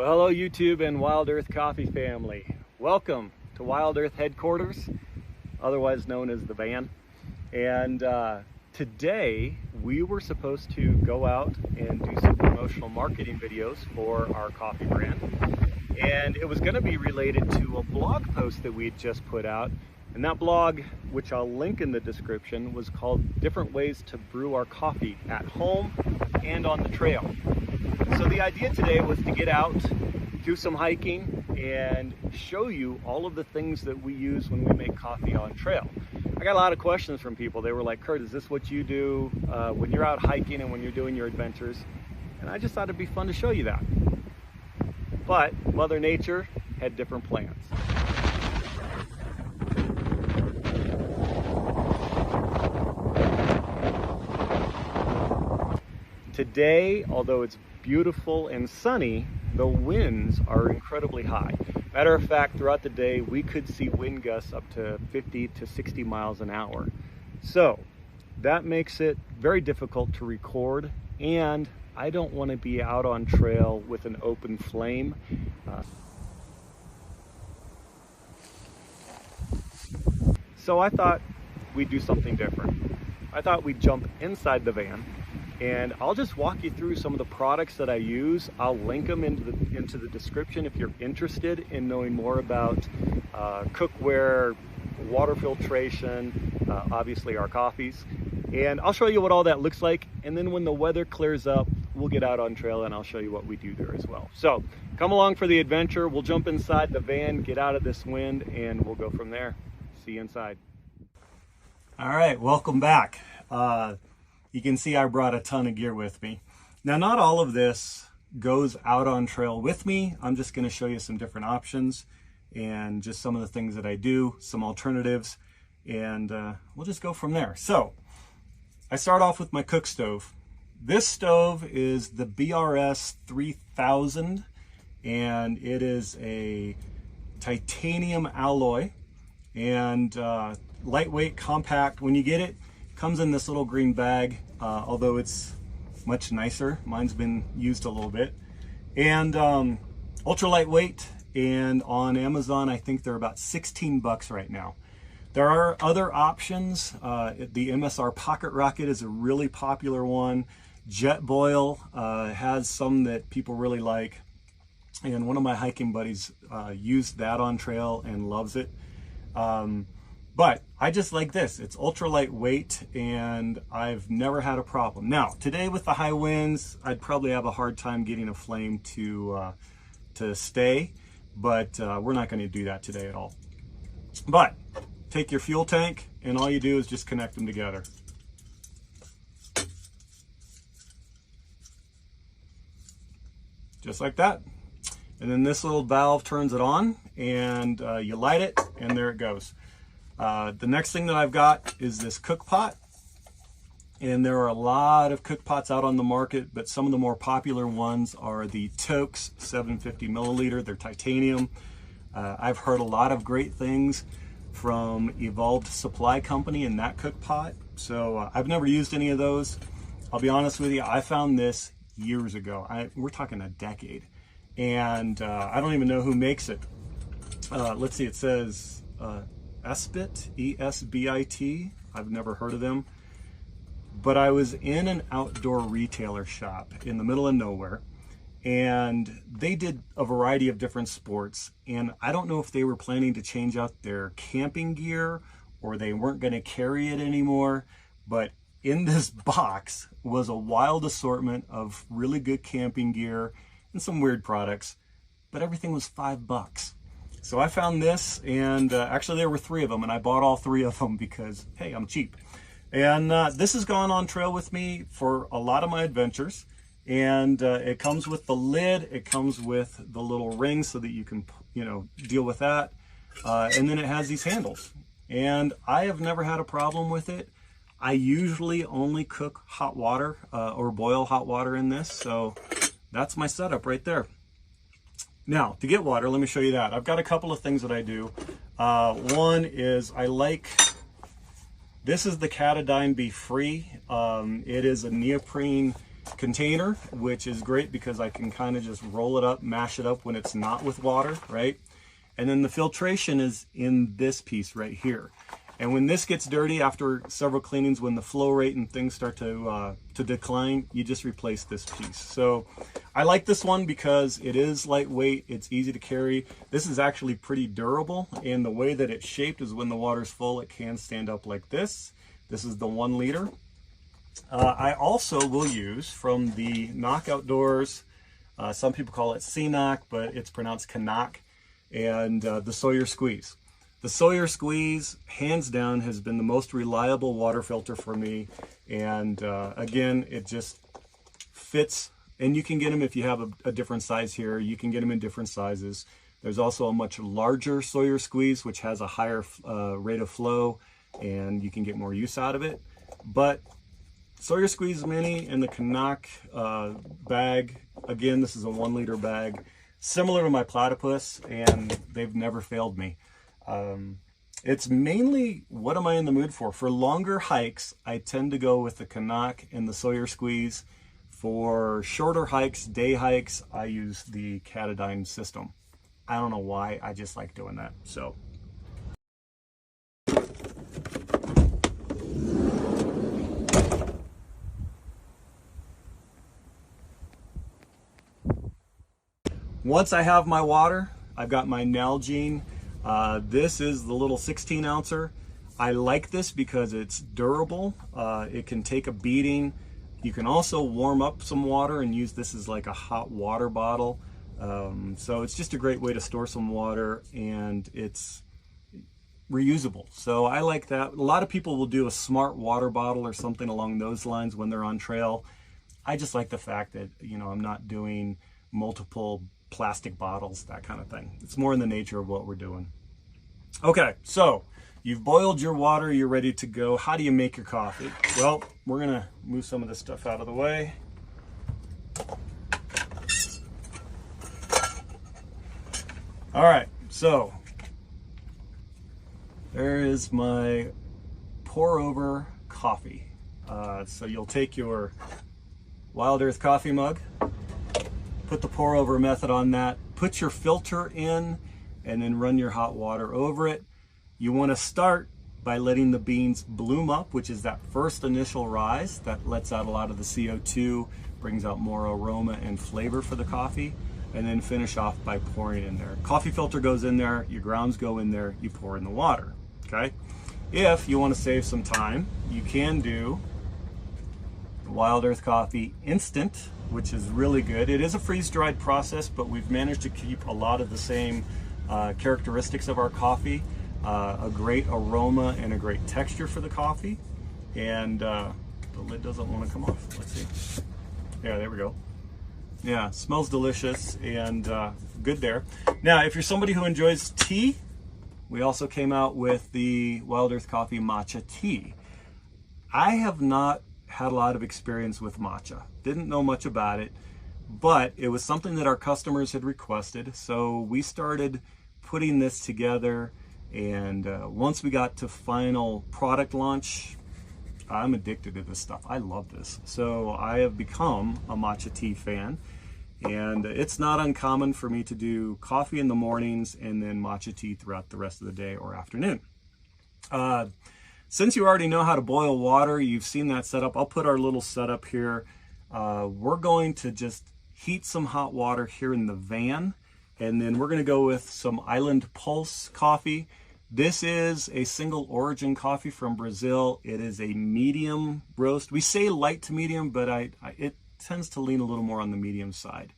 Well, hello YouTube and Wild Earth Coffee family. Welcome to Wild Earth headquarters, otherwise known as the van. And today we were supposed to go out and do some promotional marketing videos for our coffee brand. And it was going to be related to a blog post that we had just put out. And that blog, which I'll link in the description, was called Different Ways to Brew Our Coffee at Home and on the Trail. So the idea today was to get out, do some hiking, and show you all of the things that we use when we make coffee on trail. I got a lot of questions from people. They were like, Curt, is this what you do when you're out hiking and when you're doing your adventures? And I just thought it'd be fun to show you that. But Mother Nature had different plans. Today, although it's beautiful and sunny, the winds are incredibly high. Matter of fact, throughout the day, we could see wind gusts up to 50 to 60 miles an hour. So that makes it very difficult to record, and I don't want to be out on trail with an open flame. So I thought we'd do something different. I thought we'd jump inside the van, and I'll just walk you through some of the products that I use. I'll link them into the description if you're interested in knowing more about cookware, water filtration, obviously our coffees. And I'll show you what all that looks like. And then when the weather clears up, we'll get out on trail and I'll show you what we do there as well. So come along for the adventure. We'll jump inside the van, get out of this wind, and we'll go from there. See you inside. All right, welcome back. You can see I brought a ton of gear with me. Now, not all of this goes out on trail with me. I'm just gonna show you some different options and just some of the things that I do, some alternatives, and we'll just go from there. So, I start off with my cook stove. This stove is the BRS 3000, and it is a titanium alloy and lightweight, compact. When you get it, comes in this little green bag, although it's much nicer. Mine's been used a little bit. And ultra lightweight, and on Amazon I think they're about 16 bucks right now. There are other options. The MSR Pocket Rocket is a really popular one. Jetboil has some that people really like. And one of my hiking buddies used that on trail and loves it. But I just like this. It's ultra lightweight and I've never had a problem. Now, today with the high winds, I'd probably have a hard time getting a flame to stay, but we're not gonna do that today at all. But take your fuel tank and all you do is just connect them together. Just like that. And then this little valve turns it on and you light it and there it goes. The next thing that I've got is this cook pot, and there are a lot of cook pots out on the market, but some of the more popular ones are the Tokes 750 milliliter. They're titanium. I've heard a lot of great things from Evolved Supply Company in that cook pot, so I've never used any of those. I'll be honest with you, I found this years ago. We're talking a decade, and I don't even know who makes it. Let's see, it says Esbit, E-S-B-I-T. I've never heard of them. But I was in an outdoor retailer shop in the middle of nowhere, and they did a variety of different sports. And I don't know if they were planning to change out their camping gear or they weren't going to carry it anymore. But in this box was a wild assortment of really good camping gear and some weird products, but everything was $5. So I found this, and actually there were 3 of them, and I bought all 3 of them because, hey, I'm cheap. And this has gone on trail with me for a lot of my adventures. And it comes with the lid, it comes with the little ring so that you can, deal with that. And then it has these handles. And I have never had a problem with it. I usually only cook hot water or boil hot water in this. So that's my setup right there. Now, to get water, let me show you that. I've got a couple of things that I do. One is this is the Catadine Be Free. It is a neoprene container, which is great because I can kind of just roll it up, mash it up when it's not with water, right? And then the filtration is in this piece right here. And when this gets dirty after several cleanings, when the flow rate and things start to decline, you just replace this piece. So I like this one because it is lightweight, it's easy to carry. This is actually pretty durable, and the way that it's shaped is when the water's full, it can stand up like this. This is the 1 liter. I also will use from the Knock Outdoors, some people call it CNOC, but it's pronounced Canuck, and the Sawyer Squeeze. The Sawyer Squeeze, hands down, has been the most reliable water filter for me. And again, it just fits. And you can get them if you have a different size here. You can get them in different sizes. There's also a much larger Sawyer Squeeze, which has a higher rate of flow, and you can get more use out of it. But Sawyer Squeeze Mini and the Canuck bag, again, this is a 1 liter bag, similar to my Platypus, and they've never failed me. It's mainly, what am I in the mood for? For longer hikes, I tend to go with the Canuck and the Sawyer Squeeze. For shorter hikes, day hikes, I use the Katadyn system. I don't know why, I just like doing that. So. Once I have my water, I've got my Nalgene. This is the little 16 ouncer. I like this because it's durable. It can take a beating. You can also warm up some water and use this as like a hot water bottle. So it's just a great way to store some water, and it's reusable. So I like that. A lot of people will do a smart water bottle or something along those lines when they're on trail. I just like the fact that, you know, I'm not doing multiple plastic bottles, that kind of thing. It's more in the nature of what we're doing. Okay, so you've boiled your water, you're ready to go. How do you make your coffee? Well, we're gonna move some of this stuff out of the way. All right, so there is my pour over coffee. So you'll take your Wild Earth coffee mug, put the pour over method on that, put your filter in, and then run your hot water over it. You want to start by letting the beans bloom up, which is that first initial rise that lets out a lot of the CO2, brings out more aroma and flavor for the coffee, and then finish off by pouring in there. Coffee filter goes in there, your grounds go in there, you pour in the water, okay? If you want to save some time, you can do Wild Earth Coffee Instant, which is really good. It is a freeze-dried process, but we've managed to keep a lot of the same characteristics of our coffee, a great aroma and a great texture for the coffee. And the lid doesn't want to come off. Let's see. Yeah, there we go. Yeah, smells delicious and good there. Now, if you're somebody who enjoys tea, we also came out with the Wild Earth Coffee Matcha Tea. I have not had a lot of experience with matcha. Didn't know much about it, but it was something that our customers had requested. So we started putting this together, and once we got to final product launch, I'm addicted to this stuff. I love this. So I have become a matcha tea fan, and it's not uncommon for me to do coffee in the mornings and then matcha tea throughout the rest of the day or afternoon. Since you already know how to boil water, you've seen that setup. I'll put our little setup here. We're going to just heat some hot water here in the van, and then we're going to go with some Island Pulse coffee. This is a single origin coffee from Brazil. It is a medium roast. We say light to medium, but it tends to lean a little more on the medium side.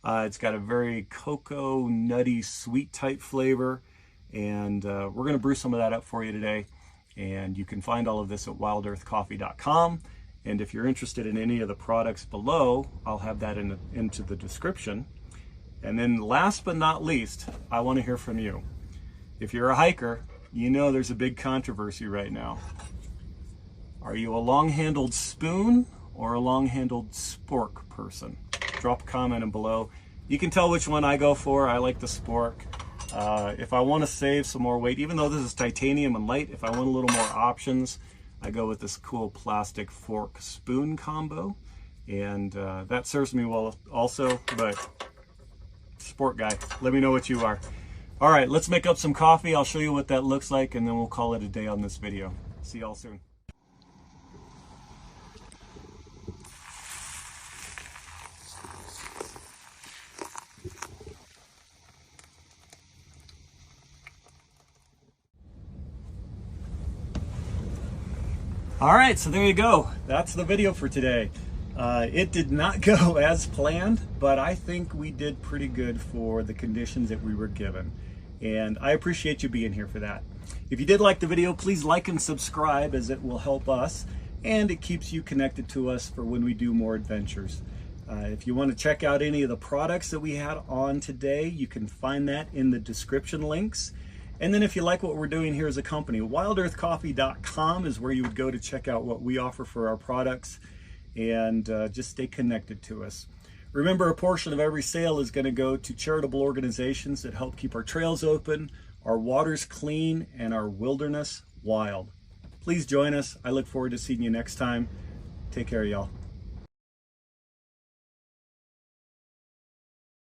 It's got a very cocoa, nutty, sweet type flavor, and we're going to brew some of that up for you today. And you can find all of this at wildearthcoffee.com. And if you're interested in any of the products below, I'll have that into the description. And then last but not least, I want to hear from you. If you're a hiker, you know there's a big controversy right now. Are you a long-handled spoon or a long-handled spork person? Drop a comment in below. You can tell which one I go for. I like the spork. If I want to save some more weight, even though this is titanium and light, if I want a little more options, I go with this cool plastic fork spoon combo. and that serves me well also, but sport guy, let me know what you are. All right, let's make up some coffee. I'll show you what that looks like, and then we'll call it a day on this video. See y'all soon. All right, so there you go. That's the video for today. It did not go as planned, but I think we did pretty good for the conditions that we were given. And I appreciate you being here for that. If you did like the video, please like and subscribe, as it will help us and it keeps you connected to us for when we do more adventures. If you want to check out any of the products that we had on today, you can find that in the description links. And then if you like what we're doing here as a company, wildearthcoffee.com is where you would go to check out what we offer for our products, and just stay connected to us. Remember, a portion of every sale is going to go to charitable organizations that help keep our trails open, our waters clean, and our wilderness wild. Please join us. I look forward to seeing you next time. Take care, y'all.